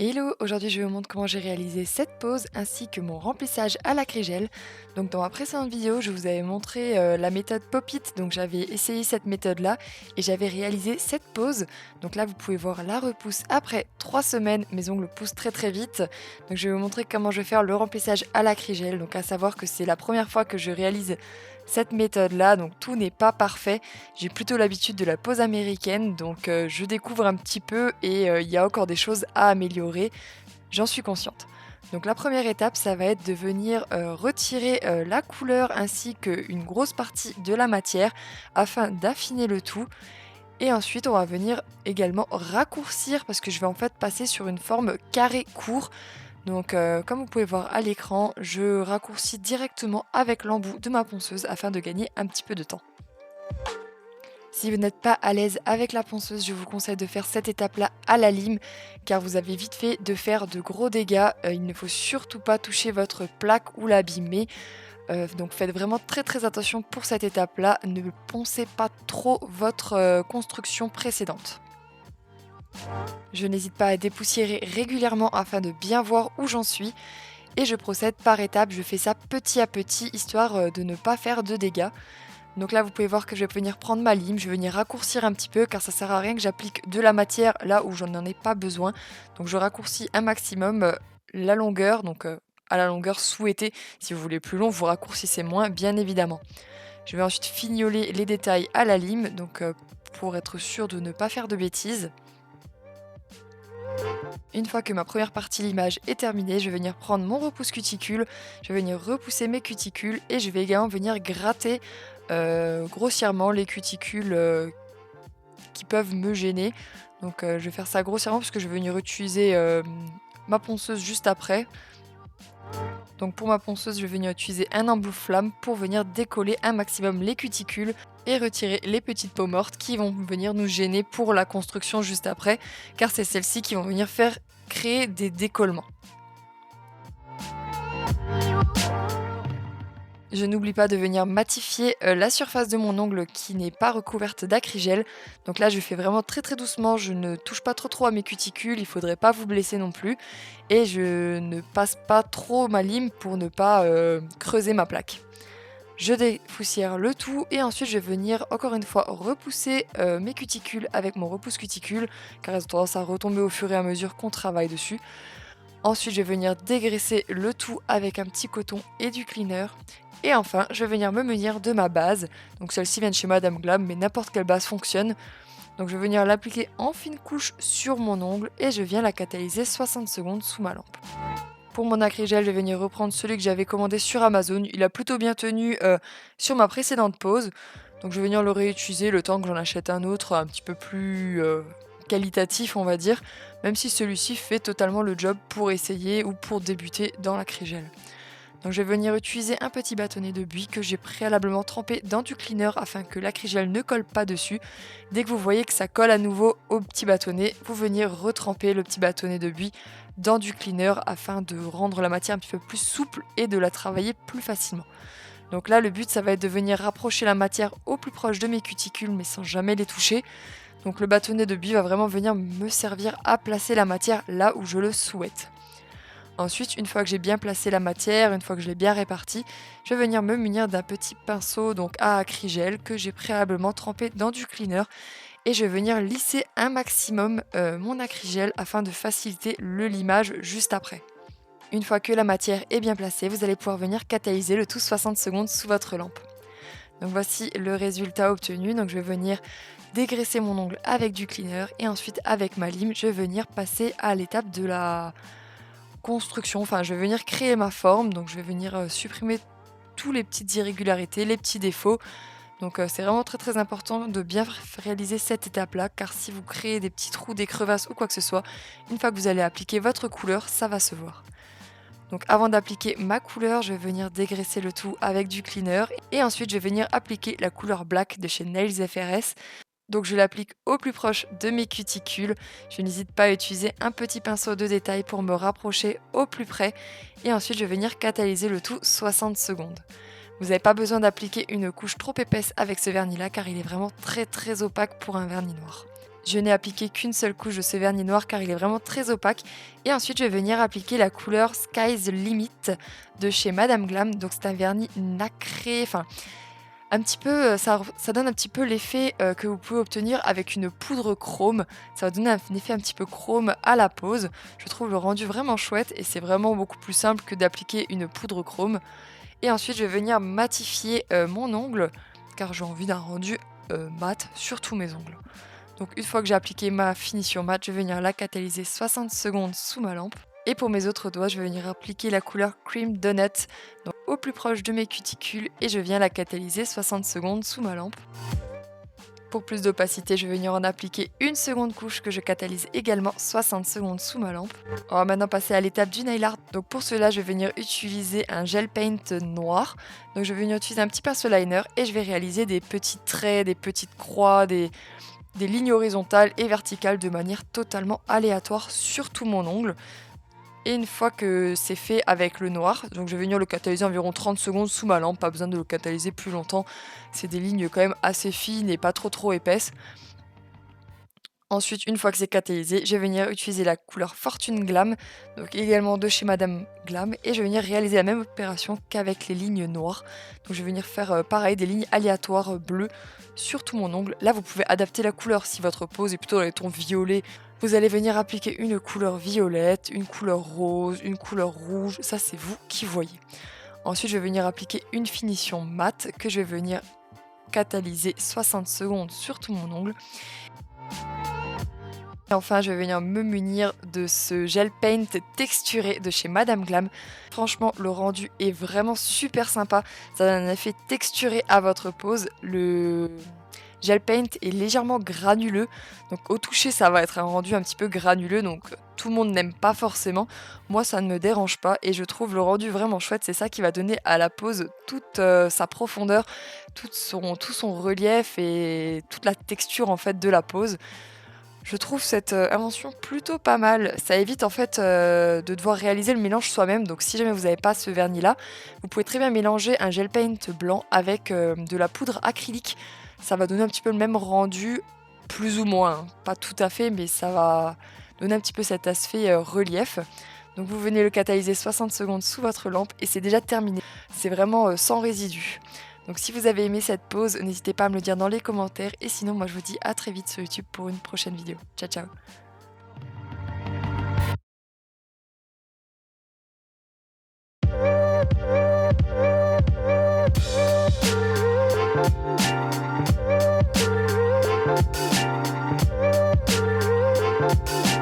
Hello, aujourd'hui je vous montre comment j'ai réalisé cette pose ainsi que mon remplissage à l'acrygel. Donc dans ma précédente vidéo, je vous avais montré la méthode Pop-It, donc j'avais essayé cette méthode-là et j'avais réalisé cette pose. Donc là vous pouvez voir la repousse après 3 semaines, mes ongles poussent très très vite. Donc je vais vous montrer comment je vais faire le remplissage à l'acrygel, donc à savoir que c'est la première fois que je réalise cette méthode-là, donc tout n'est pas parfait. J'ai plutôt l'habitude de la pose américaine, donc je découvre un petit peu et il y a encore des choses à améliorer, j'en suis consciente. Donc la première étape, ça va être de venir retirer la couleur ainsi qu'une grosse partie de la matière afin d'affiner le tout. Et ensuite, on va venir également raccourcir parce que je vais en fait passer sur une forme carré court. Donc comme vous pouvez voir à l'écran, je raccourcis directement avec l'embout de ma ponceuse afin de gagner un petit peu de temps. Si vous n'êtes pas à l'aise avec la ponceuse, je vous conseille de faire cette étape-là à la lime car vous avez vite fait de faire de gros dégâts. Il ne faut surtout pas toucher votre plaque ou l'abîmer. Donc faites vraiment très très attention pour cette étape-là. Ne poncez pas trop votre construction précédente. Je n'hésite pas à dépoussiérer régulièrement afin de bien voir où j'en suis. Et je procède par étapes, je fais ça petit à petit histoire de ne pas faire de dégâts. Donc là, vous pouvez voir que je vais venir prendre ma lime, je vais venir raccourcir un petit peu car ça sert à rien que j'applique de la matière là où je n'en ai pas besoin. Donc je raccourcis un maximum la longueur, donc à la longueur souhaitée. Si vous voulez plus long, vous raccourcissez moins, bien évidemment. Je vais ensuite fignoler les détails à la lime, donc pour être sûr de ne pas faire de bêtises. Une fois que ma première partie limage est terminée, je vais venir prendre mon repousse cuticule, je vais venir repousser mes cuticules et je vais également venir gratter grossièrement les cuticules qui peuvent me gêner. Donc je vais faire ça grossièrement parce que je vais venir utiliser ma ponceuse juste après. Donc pour ma ponceuse, je vais venir utiliser un embout flamme pour venir décoller un maximum les cuticules et retirer les petites peaux mortes qui vont venir nous gêner pour la construction juste après, car c'est celles-ci qui vont venir faire créer des décollements. Je n'oublie pas de venir matifier la surface de mon ongle qui n'est pas recouverte d'acrygel. Donc là, je fais vraiment très très doucement, je ne touche pas trop à mes cuticules, il faudrait pas vous blesser non plus. Et je ne passe pas trop ma lime pour ne pas creuser ma plaque. Je dépoussière le tout et ensuite je vais venir encore une fois repousser mes cuticules avec mon repousse cuticule car elles ont tendance à retomber au fur et à mesure qu'on travaille dessus. Ensuite, je vais venir dégraisser le tout avec un petit coton et du cleaner. Et enfin, je vais venir me munir de ma base. Donc celle-ci vient de chez Madame Glam, mais n'importe quelle base fonctionne. Donc je vais venir l'appliquer en fine couche sur mon ongle et je viens la catalyser 60 secondes sous ma lampe. Pour mon acrygel, je vais venir reprendre celui que j'avais commandé sur Amazon. Il a plutôt bien tenu sur ma précédente pause. Donc je vais venir le réutiliser le temps que j'en achète un autre un petit peu plus qualitatif, on va dire. Même si celui-ci fait totalement le job pour essayer ou pour débuter dans l'acrygel. Donc je vais venir utiliser un petit bâtonnet de buis que j'ai préalablement trempé dans du cleaner afin que l'acrygel ne colle pas dessus. Dès que vous voyez que ça colle à nouveau au petit bâtonnet, vous venez retremper le petit bâtonnet de buis dans du cleaner afin de rendre la matière un petit peu plus souple et de la travailler plus facilement. Donc là, le but, ça va être de venir rapprocher la matière au plus proche de mes cuticules mais sans jamais les toucher. Donc le bâtonnet de buis va vraiment venir me servir à placer la matière là où je le souhaite. Ensuite, une fois que j'ai bien placé la matière, une fois que je l'ai bien répartie, je vais venir me munir d'un petit pinceau donc à acrygel que j'ai préalablement trempé dans du cleaner et je vais venir lisser un maximum mon acrygel afin de faciliter le limage juste après. Une fois que la matière est bien placée, vous allez pouvoir venir catalyser le tout 60 secondes sous votre lampe. Donc voici le résultat obtenu. Donc je vais venir dégraisser mon ongle avec du cleaner et ensuite avec ma lime, je vais venir passer à l'étape de la construction. Enfin, je vais venir créer ma forme. Donc je vais venir supprimer toutes les petites irrégularités, les petits défauts. Donc c'est vraiment très très important de bien réaliser cette étape-là car si vous créez des petits trous, des crevasses ou quoi que ce soit, une fois que vous allez appliquer votre couleur, ça va se voir. Donc avant d'appliquer ma couleur, je vais venir dégraisser le tout avec du cleaner et ensuite je vais venir appliquer la couleur black de chez Nails FRS. Donc je l'applique au plus proche de mes cuticules. Je n'hésite pas à utiliser un petit pinceau de détail pour me rapprocher au plus près et ensuite je vais venir catalyser le tout 60 secondes. Vous n'avez pas besoin d'appliquer une couche trop épaisse avec ce vernis là car il est vraiment très très opaque pour un vernis noir. Je n'ai appliqué qu'une seule couche de ce vernis noir car il est vraiment très opaque. Et ensuite, je vais venir appliquer la couleur Sky's Limit de chez Madame Glam. Donc c'est un vernis nacré, enfin un petit peu, ça donne un petit peu l'effet que vous pouvez obtenir avec une poudre chrome. Ça va donner un effet un petit peu chrome à la pose. Je trouve le rendu vraiment chouette et c'est vraiment beaucoup plus simple que d'appliquer une poudre chrome. Et ensuite, je vais venir matifier mon ongle car j'ai envie d'un rendu mat sur tous mes ongles. Donc une fois que j'ai appliqué ma finition mat, je vais venir la catalyser 60 secondes sous ma lampe. Et pour mes autres doigts, je vais venir appliquer la couleur Cream Donut donc au plus proche de mes cuticules et je viens la catalyser 60 secondes sous ma lampe. Pour plus d'opacité, je vais venir en appliquer une seconde couche que je catalyse également 60 secondes sous ma lampe. On va maintenant passer à l'étape du nail art. Donc pour cela, je vais venir utiliser un gel paint noir. Donc je vais venir utiliser un petit pinceau liner et je vais réaliser des petits traits, des petites croix, des lignes horizontales et verticales de manière totalement aléatoire sur tout mon ongle. Et une fois que c'est fait avec le noir, donc je vais venir le catalyser environ 30 secondes sous ma lampe, pas besoin de le catalyser plus longtemps. C'est des lignes quand même assez fines et pas trop épaisses. Ensuite, une fois que c'est catalysé, je vais venir utiliser la couleur Fortune Glam, donc également de chez Madame Glam, et je vais venir réaliser la même opération qu'avec les lignes noires. Donc je vais venir faire pareil, des lignes aléatoires bleues sur tout mon ongle. Là, vous pouvez adapter la couleur si votre pose est plutôt dans les tons violets. Vous allez venir appliquer une couleur violette, une couleur rose, une couleur rouge, ça c'est vous qui voyez. Ensuite, je vais venir appliquer une finition mat que je vais venir catalyser 60 secondes sur tout mon ongle. Et enfin, je vais venir me munir de ce gel paint texturé de chez Madame Glam. Franchement, le rendu est vraiment super sympa. Ça donne un effet texturé à votre pose. Le gel paint est légèrement granuleux. Donc au toucher, ça va être un rendu un petit peu granuleux. Donc tout le monde n'aime pas forcément. Moi, ça ne me dérange pas. Et je trouve le rendu vraiment chouette. C'est ça qui va donner à la pose toute sa profondeur, tout son relief et toute la texture en fait de la pose. Je trouve cette invention plutôt pas mal. Ça évite en fait de devoir réaliser le mélange soi-même. Donc si jamais vous n'avez pas ce vernis là, vous pouvez très bien mélanger un gel paint blanc avec de la poudre acrylique. Ça va donner un petit peu le même rendu, plus ou moins, hein. Pas tout à fait, mais ça va donner un petit peu cet aspect relief. Donc vous venez le catalyser 60 secondes sous votre lampe et c'est déjà terminé. C'est vraiment sans résidus. Donc si vous avez aimé cette pause, n'hésitez pas à me le dire dans les commentaires. Et sinon, moi je vous dis à très vite sur YouTube pour une prochaine vidéo. Ciao ciao.